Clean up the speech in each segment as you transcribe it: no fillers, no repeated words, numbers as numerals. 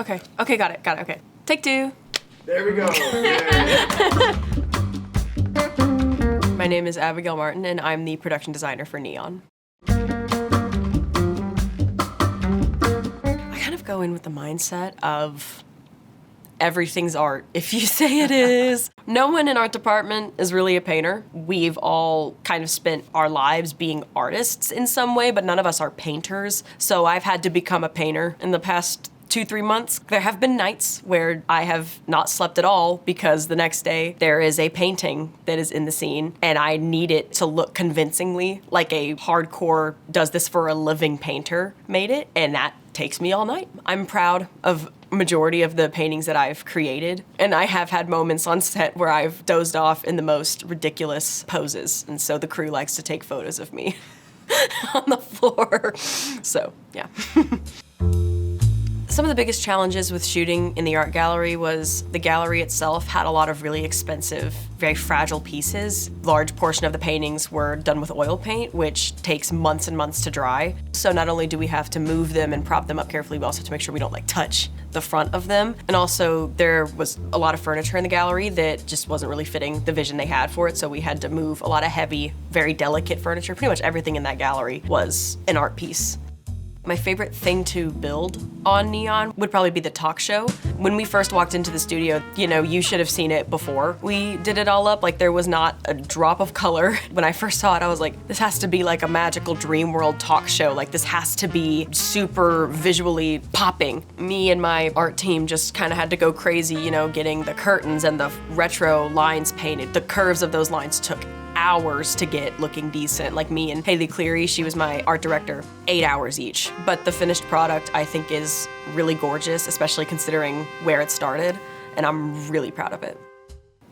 Okay. Okay, got it. Okay. Take 2. There we go. My name is Abigail Martin, and I'm the production designer for Neon. I kind of go in with the mindset of everything's art if you say it is. No one in our department is really a painter. We've all kind of spent our lives being artists in some way, but none of us are painters. So I've had to become a painter in the past 2-3 months. There have been nights where I have not slept at all because the next day there is a painting that is in the scene and I need it to look convincingly like a hardcore does this for a living painter made it, and that takes me all night. I'm proud of majority of the paintings that I've created, and I have had moments on set where I've dozed off in the most ridiculous poses, and so the crew likes to take photos of me on the floor. So, yeah. Some of the biggest challenges with shooting in the art gallery was the gallery itself had a lot of really expensive, very fragile pieces. Large portion of the paintings were done with oil paint, which takes months and months to dry. So not only do we have to move them and prop them up carefully, we also have to make sure we don't touch the front of them. And also there was a lot of furniture in the gallery that just wasn't really fitting the vision they had for it. So we had to move a lot of heavy, very delicate furniture. Pretty much everything in that gallery was an art piece. My favorite thing to build on Neon would probably be the talk show. When we first walked into the studio, you should have seen it before we did it all up. There was not a drop of color. When I first saw it, I was like, this has to be like a magical dream world talk show. This has to be super visually popping. Me and my art team just kind of had to go crazy, getting the curtains and the retro lines painted. The curves of those lines took hours to get looking decent. Me and Haley Cleary, she was my art director, 8 hours each. But the finished product, I think, is really gorgeous, especially considering where it started, and I'm really proud of it.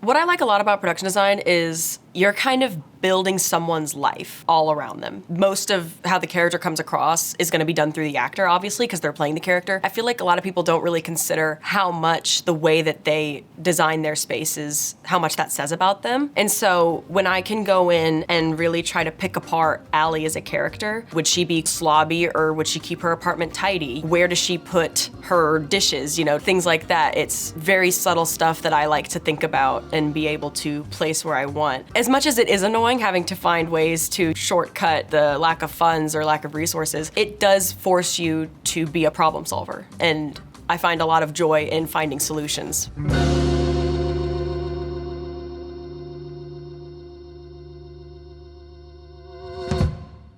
What I like a lot about production design is you're kind of building someone's life all around them. Most of how the character comes across is going to be done through the actor, obviously, because they're playing the character. I feel like a lot of people don't really consider how much the way that they design their spaces, how much that says about them. And so when I can go in and really try to pick apart Allie as a character, would she be slobby or would she keep her apartment tidy? Where does she put her dishes? Things like that. It's very subtle stuff that I like to think about and be able to place where I want. As much as it is annoying having to find ways to shortcut the lack of funds or lack of resources, it does force you to be a problem solver. And I find a lot of joy in finding solutions.